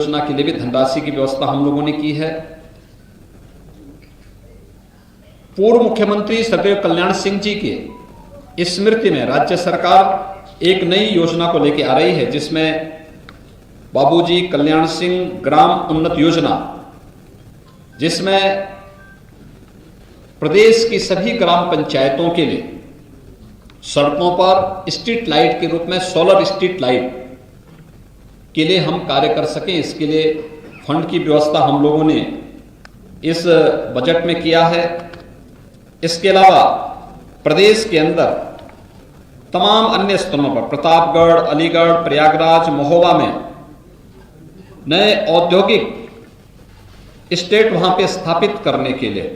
योजना के लिए भी धनराशि की व्यवस्था हम लोगों ने की है। पूर्व मुख्यमंत्री सदैव कल्याण सिंह जी के स्मृति में राज्य सरकार एक नई योजना को लेकर आ रही है, जिसमें बाबूजी कल्याण सिंह ग्राम उन्नत योजना, जिसमें प्रदेश की सभी ग्राम पंचायतों के लिए सड़कों पर स्ट्रीट लाइट के रूप में सोलर स्ट्रीट लाइट के लिए हम कार्य कर सकें, इसके लिए फंड की व्यवस्था हम लोगों ने इस बजट में किया है। इसके अलावा प्रदेश के अंदर तमाम अन्य स्थानों पर प्रतापगढ़, अलीगढ़, प्रयागराज, महोबा में नए औद्योगिक स्टेट वहां पे स्थापित करने के लिए,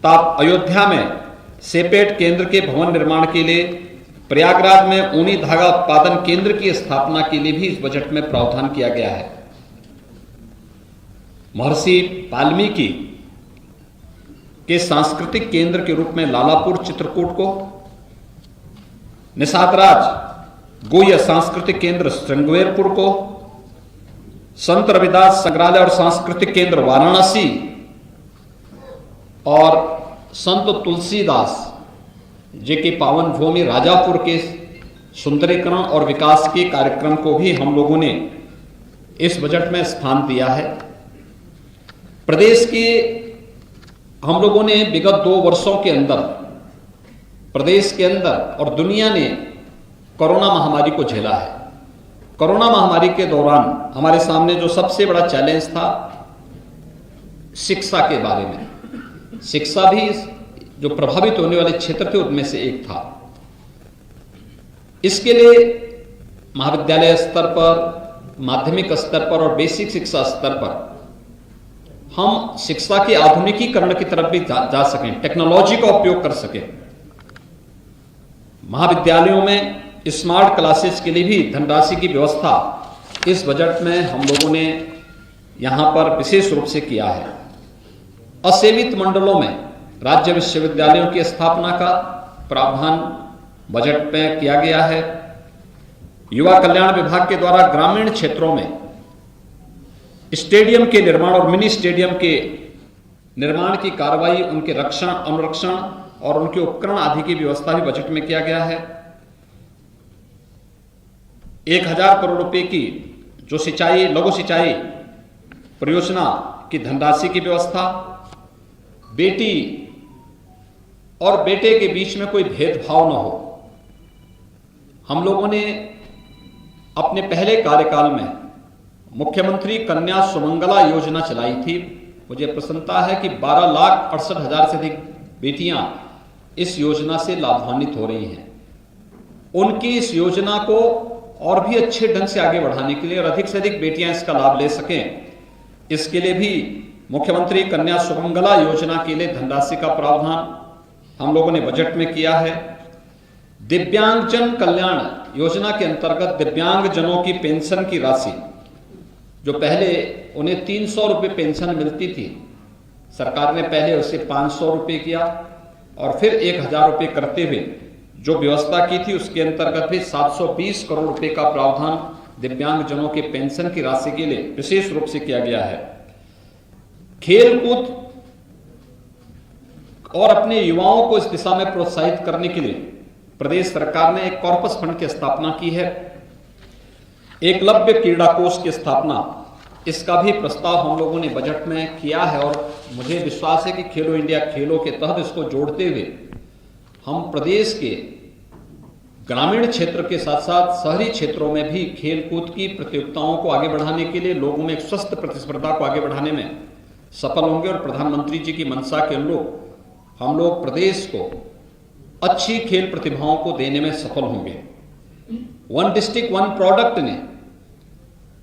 अयोध्या में सेपेट केंद्र के भवन निर्माण के लिए, प्रयागराज में ऊनी धागा उत्पादन केंद्र की स्थापना के लिए भी इस बजट में प्रावधान किया गया है। महर्षि वाल्मीकि के सांस्कृतिक केंद्र के रूप में लालापुर चित्रकूट को, निषादराज गोया सांस्कृतिक केंद्र श्रृंगवेरपुर को, संत रविदास संग्रहालय और सांस्कृतिक केंद्र वाराणसी और संत तुलसीदास जी की पावन भूमि राजापुर के सुंदरीकरण और विकास के कार्यक्रम को भी हम लोगों ने इस बजट में स्थान दिया है। प्रदेश के हम लोगों ने विगत 2 वर्षों के अंदर प्रदेश के अंदर और दुनिया ने कोरोना महामारी को झेला है। कोरोना महामारी के दौरान हमारे सामने जो सबसे बड़ा चैलेंज था, शिक्षा के बारे में, शिक्षा भी जो प्रभावित होने वाले क्षेत्र थे उनमें से एक था। इसके लिए महाविद्यालय स्तर पर, माध्यमिक स्तर पर और बेसिक शिक्षा स्तर पर हम शिक्षा के आधुनिकीकरण की तरफ भी जा सकें, टेक्नोलॉजी का उपयोग कर सकें। महाविद्यालयों में स्मार्ट क्लासेस के लिए भी धनराशि की व्यवस्था इस बजट में हम लोगों ने यहां पर विशेष रूप से किया है। असेवित मंडलों में राज्य विश्वविद्यालयों की स्थापना का प्रावधान बजट में किया गया है। युवा कल्याण विभाग के द्वारा ग्रामीण क्षेत्रों में स्टेडियम के निर्माण और मिनी स्टेडियम के निर्माण की कार्रवाई, उनके रक्षण, अनुरक्षण और उनके उपकरण आदि की व्यवस्था भी बजट में किया गया है। 1000 करोड़ रुपए की जो सिंचाई, लघु सिंचाई परियोजना की धनराशि की व्यवस्था, बेटी और बेटे के बीच में कोई भेदभाव न हो। हम लोगों ने अपने पहले कार्यकाल में मुख्यमंत्री कन्या सुमंगला योजना चलाई थी। मुझे प्रसन्नता है कि 12,68,000 से अधिक बेटियां इस योजना से लाभान्वित हो रही हैं। उनकी इस योजना को और भी अच्छे ढंग से आगे बढ़ाने के लिए और अधिक से अधिक बेटियां इसका लाभ ले सकें, इसके लिए भी मुख्यमंत्री कन्या सुमंगला योजना के लिए धनराशि का प्रावधान हम लोगों ने बजट में किया है। दिव्यांगजन कल्याण योजना के अंतर्गत दिव्यांगजनों की पेंशन की राशि, जो पहले उन्हें 300 रुपये पेंशन मिलती थी, सरकार ने पहले उसे 500 रुपये किया और फिर 1000 रुपये करते हुए जो व्यवस्था की थी, उसके अंतर्गत भी 720 करोड़ रुपए का प्रावधान दिव्यांगजनों के पेंशन की राशि के लिए विशेष रूप से किया गया है। खेलकूद और अपने युवाओं को इस दिशा में प्रोत्साहित करने के लिए प्रदेश सरकार ने एक कॉर्पस फंड की स्थापना की है। एकलव्य क्रीड़ा कोष की स्थापना, इसका भी प्रस्ताव हम लोगों ने बजट में किया है और मुझे विश्वास है कि खेलो इंडिया खेलों के तहत इसको जोड़ते हुए हम प्रदेश के ग्रामीण क्षेत्र के साथ साथ शहरी क्षेत्रों में भी खेलकूद की प्रतियोगिताओं को आगे बढ़ाने के लिए, लोगों में एक स्वस्थ प्रतिस्पर्धा को आगे बढ़ाने में सफल होंगे और प्रधानमंत्री जी की मंशा के अनुरूप हम लोग प्रदेश को अच्छी खेल प्रतिभाओं को देने में सफल होंगे। वन डिस्ट्रिक्ट वन प्रोडक्ट ने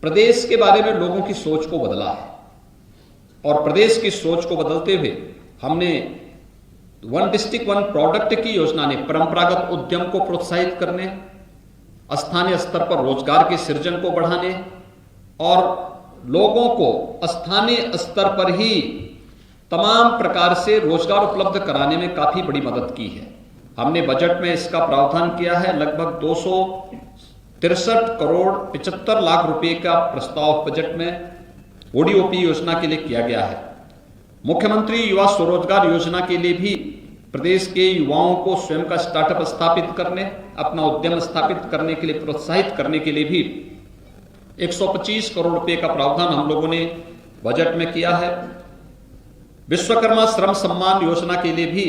प्रदेश के बारे में लोगों की सोच को बदला है और प्रदेश की सोच को बदलते हुए हमने वन डिस्ट्रिक्ट वन प्रोडक्ट की योजना ने परंपरागत उद्यम को प्रोत्साहित करने, स्थानीय स्तर पर रोजगार के सृजन को बढ़ाने और लोगों को स्थानीय स्तर पर ही तमाम प्रकार से रोजगार उपलब्ध कराने में काफी बड़ी मदद की है। हमने बजट में इसका प्रावधान किया है। लगभग 63 करोड़ 75 लाख रुपए का प्रस्ताव बजट में ओडीओपी योजना के लिए किया गया है। मुख्यमंत्री युवा स्वरोजगार योजना के लिए भी प्रदेश के युवाओं को स्वयं का स्टार्टअप स्थापित करने, अपना उद्यम स्थापित करने के लिए प्रोत्साहित करने के लिए भी 125 करोड़ रुपए का प्रावधान हम लोगों ने बजट में किया है। विश्वकर्मा श्रम सम्मान योजना के लिए भी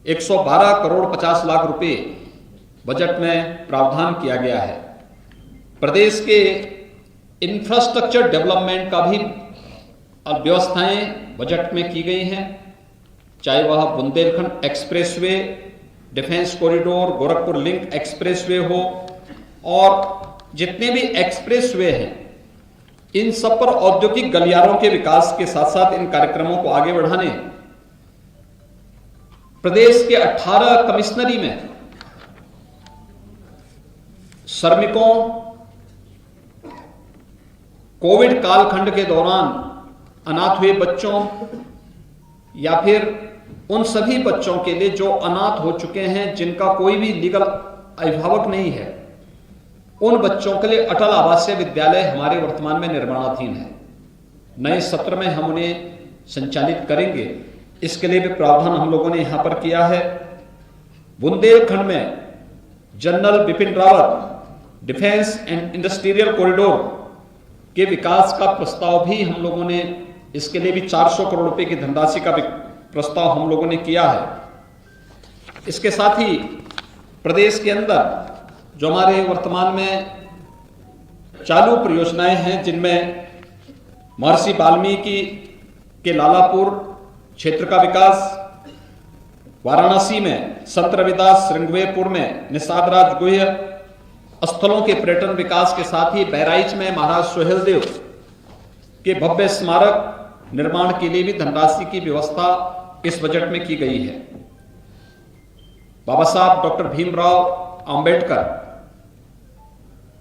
112 करोड़ 50 लाख रुपए बजट में प्रावधान किया गया है। प्रदेश के इंफ्रास्ट्रक्चर डेवलपमेंट का भी व्यवस्थाएं बजट में की गई हैं, चाहे वह Bundelkhand expressway, defence corridor, Gorakhpur link expressway हो और जितने भी एक्सप्रेसवे हैं, इन सब पर औद्योगिक गलियारों के विकास के साथ साथ इन कार्यक्रमों को आगे बढ़ाने प्रदेश के 18 कमिश्नरी में श्रमिकों, कोविड कालखंड के दौरान अनाथ हुए बच्चों या फिर उन सभी बच्चों के लिए जो अनाथ हो चुके हैं, जिनका कोई भी लीगल अभिभावक नहीं है, उन बच्चों के लिए अटल आवासीय विद्यालय हमारे वर्तमान में निर्माणाधीन है। नए सत्र में हम उन्हें संचालित करेंगे, इसके लिए भी प्रावधान हम लोगों ने यहां पर किया है। बुंदेलखंड में general Bipin Rawat defence and industrial corridor के विकास का प्रस्ताव भी हम लोगों ने, इसके लिए भी 400 करोड़ रुपए की धनराशि का प्रस्ताव हम लोगों ने किया है। इसके साथ ही प्रदेश के अंदर जो हमारे वर्तमान में चालू परियोजनाएं हैं, जिनमें महर्षि वाल्मीकि के लालापुर क्षेत्र का विकास, वाराणसी में संत रविदास श्रृंगवेरपुर में निषाद राज गुह्य स्थलों के पर्यटन विकास के साथ ही बहराइच में महाराज सोहेलदेव के भव्य स्मारक निर्माण के लिए भी धनराशि की व्यवस्था इस बजट में की गई है। बाबा साहब डॉक्टर भीमराव अंबेडकर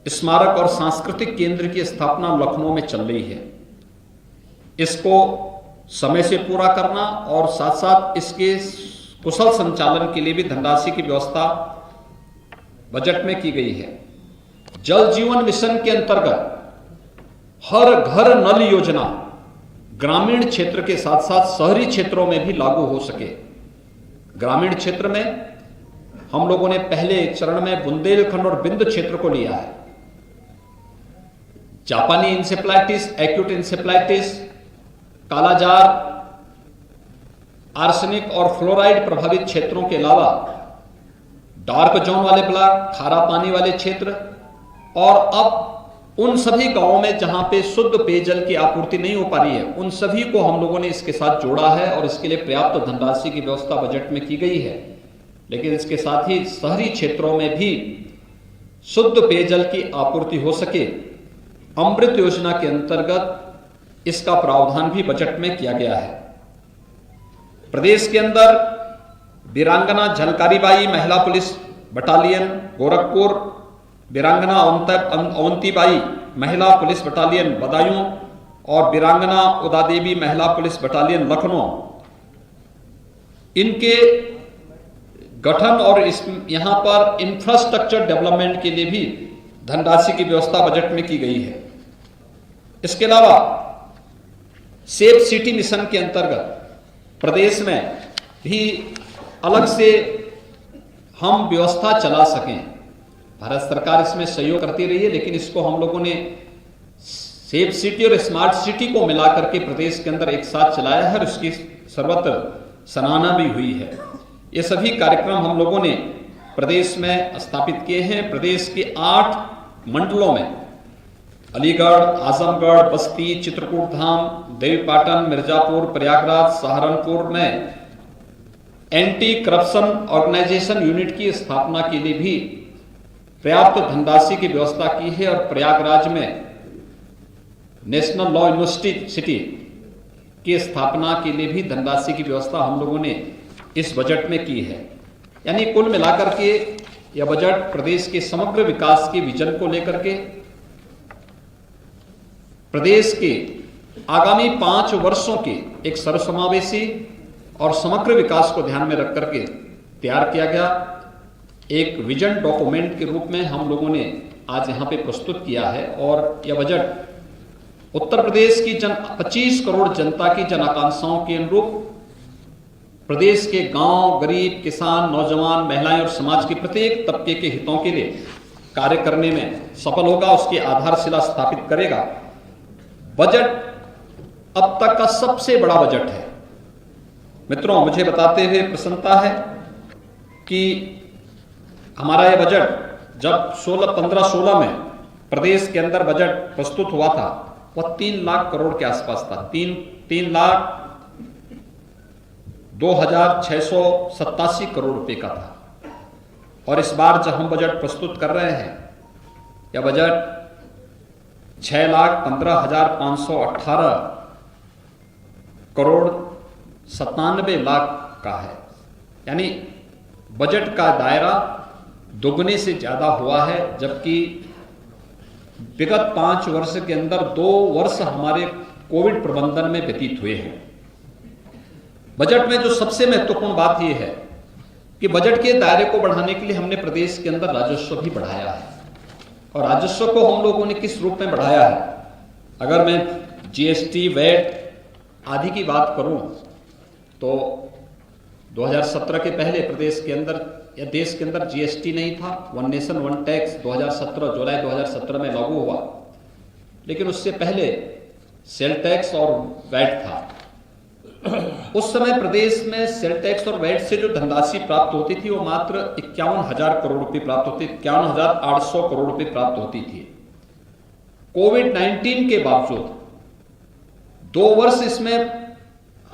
स्मारक और सांस्कृतिक केंद्र की स्थापना लखनऊ में चल रही है। इसको समय से पूरा करना और साथ साथ इसके कुशल संचालन के लिए भी धनराशि की व्यवस्था बजट में की गई है। जल जीवन मिशन के अंतर्गत हर घर नल योजना ग्रामीण क्षेत्र के साथ साथ शहरी क्षेत्रों में भी लागू हो सके। ग्रामीण क्षेत्र में हम लोगों ने पहले चरण में बुंदेलखंड और बिंद क्षेत्र को लिया है। जापानी इंसेफ्लाइटिस, एक्यूट इंसेफ्लाइटिस, कालाजार, आर्सेनिक और फ्लोराइड प्रभावित क्षेत्रों के अलावा डार्क जोन वाले ब्लॉक, खारा पानी वाले क्षेत्र और अब उन सभी गांवों में जहां पे शुद्ध पेयजल की आपूर्ति नहीं हो पा रही है, उन सभी को हम लोगों ने इसके साथ जोड़ा है और इसके लिए पर्याप्त धनराशि की व्यवस्था बजट में की गई है। लेकिन इसके साथ ही शहरी क्षेत्रों में भी शुद्ध पेयजल की आपूर्ति हो सके, अमृत योजना के अंतर्गत इसका प्रावधान भी बजट में किया गया है। प्रदेश के अंदर वीरांगना झलकारीबाई महिला पुलिस बटालियन गोरखपुर, वीरांगना अवंतीबाई महिला पुलिस बटालियन बदायूं और वीरांगना उदादेवी महिला पुलिस बटालियन लखनऊ, इनके गठन और यहां पर इंफ्रास्ट्रक्चर डेवलपमेंट के लिए भी धनराशि की व्यवस्था बजट में की गई है। इसके अलावा सेफ सिटी मिशन के अंतर्गत प्रदेश में भी अलग से हम व्यवस्था चला सकें। भारत सरकार इसमें सहयोग करती रही है, लेकिन इसको हम लोगों ने सेफ सिटी और स्मार्ट सिटी को मिलाकर के प्रदेश के अंदर एक साथ चलाया है और उसकी सर्वत्र सराहना भी हुई है। ये सभी कार्यक्रम हम लोगों ने प्रदेश में स्थापित किए हैं। प्रदेश के 8 मंडलों में अलीगढ़, आजमगढ़, बस्ती, चित्रकूट धाम, देवीपाटन, मिर्जापुर, प्रयागराज, सहारनपुर में एंटी करप्शन ऑर्गेनाइजेशन यूनिट की स्थापना के लिए भी पर्याप्त धनराशि की व्यवस्था की है और प्रयागराज में नेशनल लॉ यूनिवर्सिटी की स्थापना के लिए भी धनराशि की व्यवस्था हम लोगों ने इस बजट में की है। यानी कुल मिलाकर के यह बजट प्रदेश के समग्र विकास के विजन को लेकर के प्रदेश के आगामी 5 वर्षों के एक सर्वसमावेशी और समग्र विकास को ध्यान में रख करके तैयार किया गया एक विजन डॉक्यूमेंट के रूप में हम लोगों ने आज यहाँ पे प्रस्तुत किया है। और यह बजट उत्तर प्रदेश की 25 करोड़ जनता की जन आकांक्षाओं के अनुरूप प्रदेश के गांव, गरीब, किसान, नौजवान, महिलाएं और समाज के प्रत्येक तबके के हितों के लिए कार्य करने में सफल होगा, उसकी आधारशिला स्थापित करेगा। बजट अब तक का सबसे बड़ा बजट है। मित्रों, मुझे बताते हुए प्रसन्नता है कि हमारा यह बजट जब 15-16 में प्रदेश के अंदर बजट प्रस्तुत हुआ था, वह 3 लाख करोड़ के आसपास था। 3,02,687 करोड़ रुपए का था। और इस बार जब हम बजट प्रस्तुत कर रहे हैं, यह बजट 6,15,518 करोड़ 97 लाख का है। यानी बजट का दायरा दोगुने से ज्यादा हुआ है, जबकि विगत 5 वर्ष के अंदर 2 वर्ष हमारे कोविड प्रबंधन में व्यतीत हुए हैं। बजट में जो सबसे महत्वपूर्ण बात यह है कि बजट के दायरे को बढ़ाने के लिए हमने प्रदेश के अंदर राजस्व भी बढ़ाया है। और राजस्व को हम लोगों ने किस रूप में बढ़ाया है? अगर मैं जीएसटी, वैट आदि की बात करूं तो 2017 के पहले प्रदेश के अंदर या देश के अंदर जीएसटी नहीं था। वन नेशन वन टैक्स 2017 जुलाई 2017 में लागू हुआ, लेकिन उससे पहले सेल टैक्स और वैट था। उस समय प्रदेश में सेल टैक्स और वैट से जो धनराशि प्राप्त होती थी वो मात्र 51,000 करोड़ रुपए प्राप्त होती, 51,800 करोड़ रुपए प्राप्त होती थी। कोविड-19 के बावजूद 2 वर्ष इसमें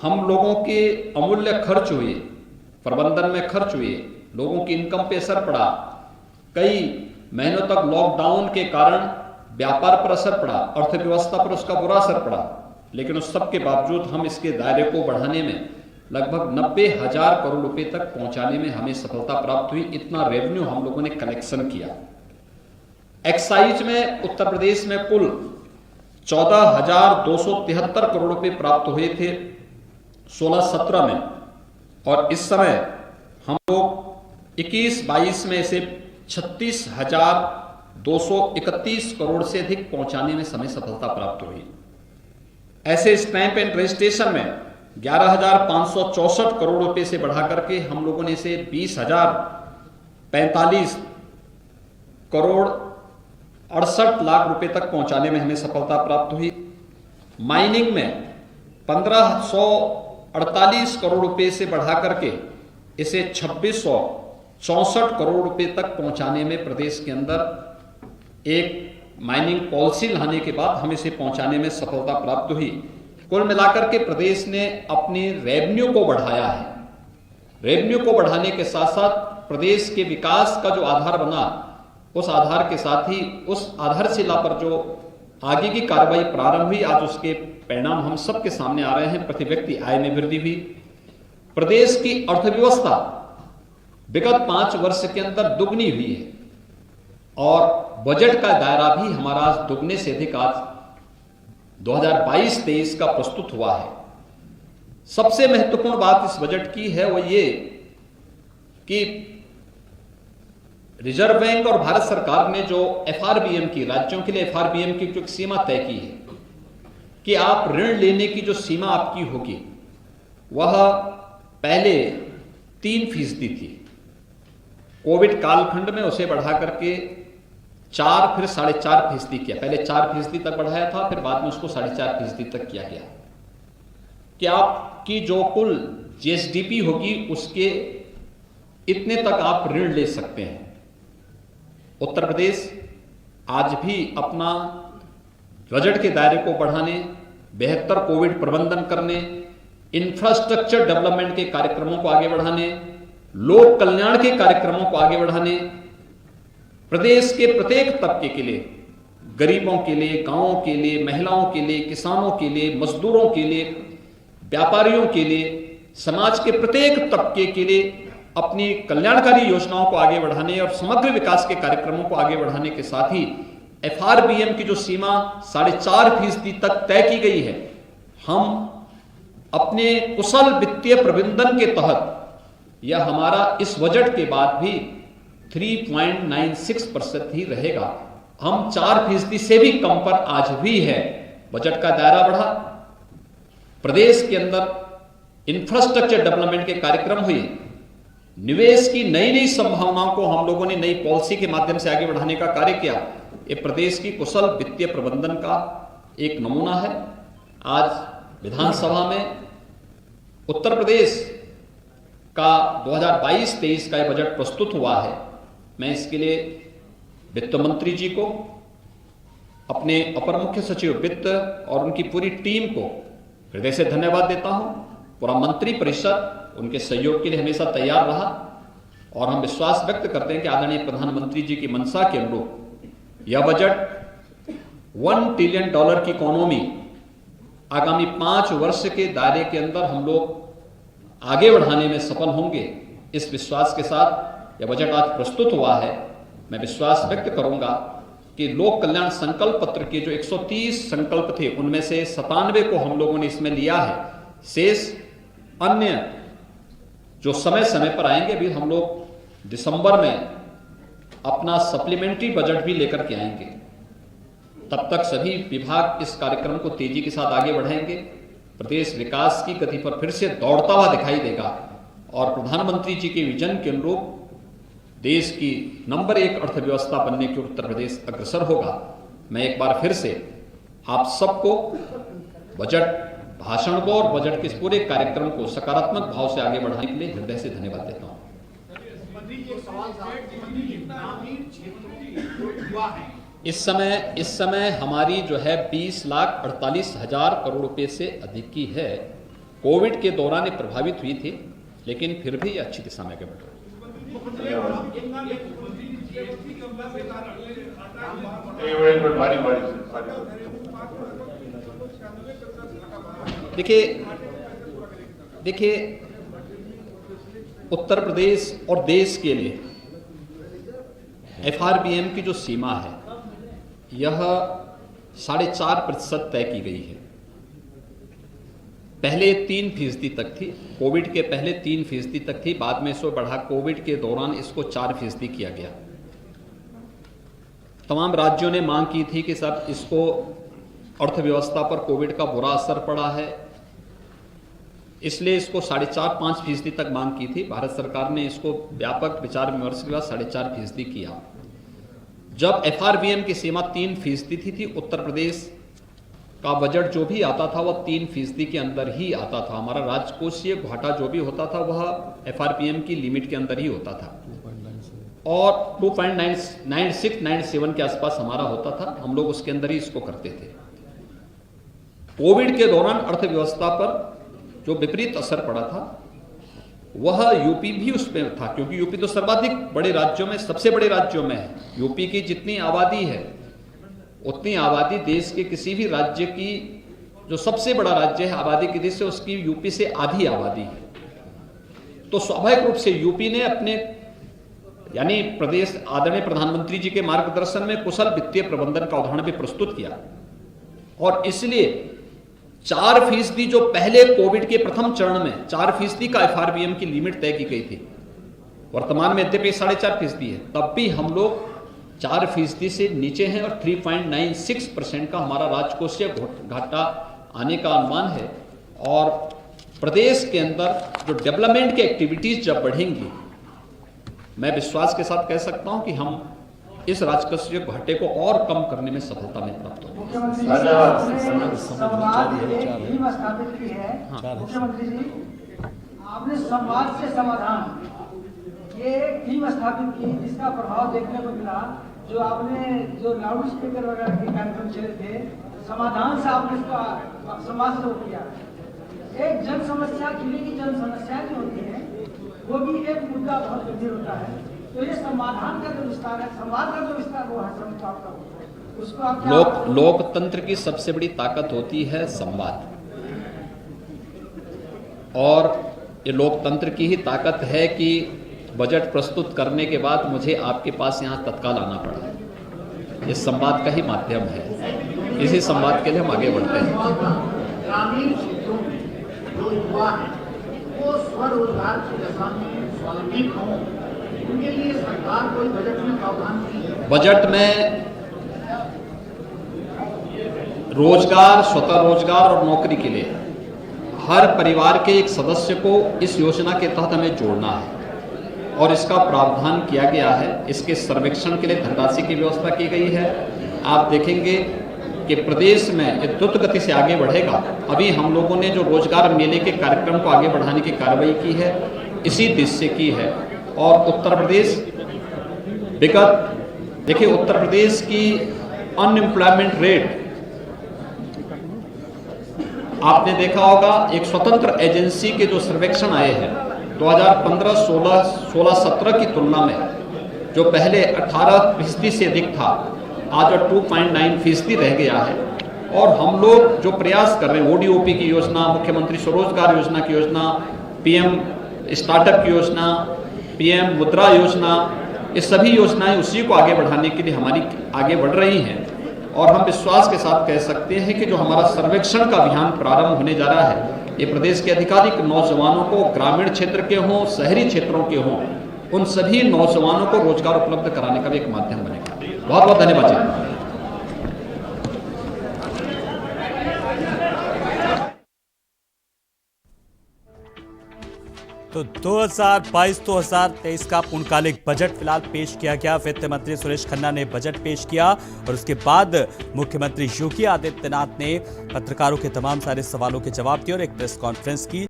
हम लोगों के अमूल्य खर्च हुए, प्रबंधन में खर्च हुए, लोगों की इनकम पे असर पड़ा, कई महीनों तक लॉकडाउन के कारण व्यापार पर असर पड़ा, अर्थव्यवस्था पर उसका बुरा असर पड़ा। लेकिन उस सब के बावजूद हम इसके दायरे को बढ़ाने में लगभग 90,000 करोड़ रुपए तक पहुंचाने में हमें सफलता प्राप्त हुई। इतना रेवेन्यू हम लोगों ने कलेक्शन किया। एक्साइज में उत्तर प्रदेश में कुल 14,273 करोड़ रुपए प्राप्त हुए थे 16-17 में, और इस समय हम लोग 21-22 में इसे 36,231 करोड़ से अधिक पहुंचाने में हमें सफलता प्राप्त हुई। ऐसे स्टैंप एंड रजिस्ट्रेशन में 11,564 करोड़ रुपए से बढ़ा करके हम लोगों ने इसे 20,045 करोड़ 68 लाख रुपए तक पहुंचाने में हमें सफलता प्राप्त हुई। माइनिंग में 1,548 करोड़ रुपए से बढ़ा करके इसे 2,664 करोड़ रुपए तक पहुंचाने में प्रदेश के अंदर एक माइनिंग पॉलिसी लाने के बाद हमें इसे पहुंचाने में सफलता प्राप्त हुई। कुल मिलाकर के प्रदेश ने अपने रेवेन्यू को बढ़ाया है। रेवेन्यू को बढ़ाने के साथ साथ प्रदेश के विकास का जो आधार बना, उस आधार के साथ ही उस आधारशिला पर जो आगे की कार्रवाई प्रारंभ हुई, आज उसके परिणाम हम सबके सामने आ रहे हैं। प्रति व्यक्ति आय में वृद्धि हुई। प्रदेश की अर्थव्यवस्था विगत 5 वर्ष के अंदर दुगनी हुई है, और बजट का दायरा भी हमारा आज दुगने से अधिक आज 2022-23 का प्रस्तुत हुआ है। सबसे महत्वपूर्ण बात इस बजट की है वो ये कि रिजर्व बैंक और भारत सरकार ने जो एफआरबीएम की, राज्यों के लिए एफआरबीएम की जो सीमा तय की है कि आप ऋण लेने की जो सीमा आपकी होगी वह पहले 3% थी। कोविड कालखंड में उसे बढ़ा करके 4 फिर 4.5% किया। पहले 4% तक बढ़ाया था, फिर बाद में उसको 4.5% तक किया गया कि आपकी जो कुल जीएसडीपी होगी उसके इतने तक आप ऋण ले सकते हैं। उत्तर प्रदेश आज भी अपना बजट के दायरे को बढ़ाने, बेहतर कोविड प्रबंधन करने, इंफ्रास्ट्रक्चर डेवलपमेंट के कार्यक्रमों को आगे बढ़ाने, लोक कल्याण के कार्यक्रमों को आगे बढ़ाने, प्रदेश के प्रत्येक तबके के लिए, गरीबों के लिए, गांवों के लिए, महिलाओं के लिए, किसानों के लिए, मजदूरों के लिए, व्यापारियों के लिए, समाज के प्रत्येक तबके के लिए अपनी कल्याणकारी योजनाओं को आगे बढ़ाने और समग्र विकास के कार्यक्रमों को आगे बढ़ाने के साथ ही एफआरबीएम की जो सीमा 4.5% तक तय की गई है, हम अपने कुशल वित्तीय प्रबंधन के तहत यह हमारा इस बजट के बाद भी 3.96% ही रहेगा। हम 4% से भी कम पर आज भी है। बजट का दायरा बढ़ा, प्रदेश के अंदर इंफ्रास्ट्रक्चर डेवलपमेंट के कार्यक्रम हुए, निवेश की नई नई संभावनाओं को हम लोगों ने नई पॉलिसी के माध्यम से आगे बढ़ाने का कार्य किया। ये प्रदेश की कुशल वित्तीय प्रबंधन का एक नमूना है। आज विधानसभा में उत्तर प्रदेश का 2022-23 का बजट प्रस्तुत हुआ है। मैं इसके लिए वित्त मंत्री जी को, अपने अपर मुख्य सचिव वित्त और उनकी पूरी टीम को हृदय से धन्यवाद देता हूं। पूरा मंत्री परिषद उनके सहयोग के लिए हमेशा तैयार रहा और हम विश्वास व्यक्त करते हैं कि आदरणीय प्रधानमंत्री जी की मंशा के अनुरूप यह बजट $1 ट्रिलियन की इकोनॉमी आगामी 5 वर्ष के दायरे के अंदर हम लोग आगे बढ़ाने में सफल होंगे। इस विश्वास के साथ यह बजट आज प्रस्तुत हुआ है। मैं विश्वास व्यक्त करूंगा कि लोक कल्याण संकल्प पत्र के जो 130 संकल्प थे उनमें से 97 को हम लोगों ने इसमें लिया है। शेष अन्य जो समय समय पर आएंगे, भी हम लोग दिसंबर में अपना सप्लीमेंट्री बजट भी लेकर के आएंगे। तब तक सभी विभाग इस कार्यक्रम को तेजी के साथ आगे बढ़ाएंगे। प्रदेश विकास की गति पर फिर से दौड़ता हुआ दिखाई देगा और प्रधानमंत्री जी के विजन के अनुरूप देश की नंबर 1 अर्थव्यवस्था बनने की उत्तर प्रदेश अग्रसर होगा। मैं एक बार फिर से आप सबको बजट भाषण को और बजट के इस पूरे कार्यक्रम को सकारात्मक भाव से आगे बढ़ाने के लिए हृदय से धन्यवाद देता हूं। इस समय हमारी जो है 20,48,000 करोड़ रुपए से अधिक की है। कोविड के दौरान ये प्रभावित हुई थी, लेकिन फिर भी अच्छी दिशा में आगे बढ़ रही है। देखिए उत्तर प्रदेश और देश के लिए FRBM की जो सीमा है यह 4.5% तय की गई है। पहले 3% तक थी, कोविड के पहले 3% तक थी, बाद में इसको बढ़ा कोविड के दौरान इसको 4% किया गया। तमाम राज्यों ने मांग की थी कि सर इसको अर्थव्यवस्था पर कोविड का बुरा असर पड़ा है, इसलिए इसको 4.5-5% तक मांग की थी। भारत सरकार ने इसको व्यापक विचार विमर्श के बाद 4.5% किया। जब FRBM की सीमा 3% थी, उत्तर प्रदेश का बजट जो भी आता था वह 3% के अंदर ही आता था। हमारा राजकोषीय घाटा जो भी होता था वह FRBM की लिमिट के अंदर ही होता था और 2.96-97 के आसपास हमारा होता था। हम लोग उसके अंदर ही इसको करते थे। कोविड के दौरान अर्थव्यवस्था पर जो विपरीत असर पड़ा था वह यूपी भी उसमें था, क्योंकि यूपी तो सर्वाधिक बड़े राज्यों में, सबसे बड़े राज्यों में है। यूपी की जितनी आबादी है उतनी आबादी देश के किसी भी राज्य की, जो सबसे बड़ा राज्य है आबादी की दृष्टि से, उसकी यूपी से आधी आबादी है। तो स्वाभाविक रूप से यूपी ने अपने यानी प्रदेश आदरणीय प्रधानमंत्री जी के मार्गदर्शन में कुशल वित्तीय प्रबंधन का उदाहरण भी प्रस्तुत किया और इसलिए 4% जो पहले कोविड के प्रथम चरण में 4% का FRBM की लिमिट तय की गई थी, वर्तमान में यद्यपि 4.5% है, तब भी हम लोग 4% से नीचे हैं और 3.96% का हमारा राजकोषीय घाटा आने का अनुमान है। और प्रदेश के अंदर जो डेवलपमेंट की एक्टिविटीज जब बढ़ेंगी, मैं विश्वास के साथ कह सकता हूं कि हम इस राजकोषीय घाटे को और कम करने में सफलता में प्राप्त होंगे। मुख्यमंत्री जी, आपने संवाद से समाधान ये थीम स्थापित की, जिसका प्रभाव देखने को मिला। जो आपने जो लाउड स्पीकर वगैरह के कार्यक्रम चले थे, समाधान से आपने इसका समाज से किया। एक जन समस्या, जिले की जन समस्याएं जो होती है वो भी एक मुद्दा बहुत गंभीर होता है। तो ये समाधान का जो विस्तार है, संवाद का जो विस्तार वो है, आपका उसको आप लोकतंत्र की सबसे बड़ी ताकत होती है संवाद, और ये लोकतंत्र की ही ताकत है कि बजट प्रस्तुत करने के बाद मुझे आपके पास यहाँ तत्काल आना पड़ा। ये संवाद का ही माध्यम है, इसी संवाद के लिए हम आगे बढ़ते हैं। ग्रामीण क्षेत्रों में जो युवा है वो स्वरोजगार की दशा में स्वावलंबी हों, उनके लिए सरकार कोई बजट में प्रावधान की है? बजट में रोजगार, स्वतः रोजगार और नौकरी के लिए हर परिवार के एक सदस्य को इस योजना के तहत हमें जोड़ना है और इसका प्रावधान किया गया है। इसके सर्वेक्षण के लिए धनराशि की व्यवस्था की गई है। आप देखेंगे कि प्रदेश में ये द्रुत गति से आगे बढ़ेगा। अभी हम लोगों ने जो रोजगार मेले के कार्यक्रम को आगे बढ़ाने की कार्रवाई की है, इसी दिशा से की है। और उत्तर प्रदेश विगत, देखिए उत्तर प्रदेश की अनएम्प्लॉयमेंट रेट आपने देखा होगा, एक स्वतंत्र एजेंसी के जो सर्वेक्षण आए हैं 2015, 16, 17 की तुलना में, जो पहले 18% से अधिक था, आज 2.9% रह गया है। और हम लोग जो प्रयास कर रहे हैं, ODOP की योजना, मुख्यमंत्री स्वरोजगार योजना की योजना, PM स्टार्टअप की योजना, PM मुद्रा योजना, ये सभी योजनाएं उसी को आगे बढ़ाने के लिए हमारी आगे बढ़ रही हैं। और हम विश्वास के साथ कह सकते हैं कि जो हमारा सर्वेक्षण का अभियान प्रारंभ होने जा रहा है, ये प्रदेश के अधिकाधिक नौजवानों को, ग्रामीण क्षेत्र के हों, शहरी क्षेत्रों के हों, उन सभी नौजवानों को रोजगार उपलब्ध कराने का भी एक माध्यम बनेगा। बहुत बहुत धन्यवाद जी। तो 2022-2023 का पूर्णकालिक बजट फिलहाल पेश किया गया। वित्त मंत्री सुरेश खन्ना ने बजट पेश किया और उसके बाद मुख्यमंत्री योगी आदित्यनाथ ने पत्रकारों के तमाम सारे सवालों के जवाब दिए और एक प्रेस कॉन्फ्रेंस की।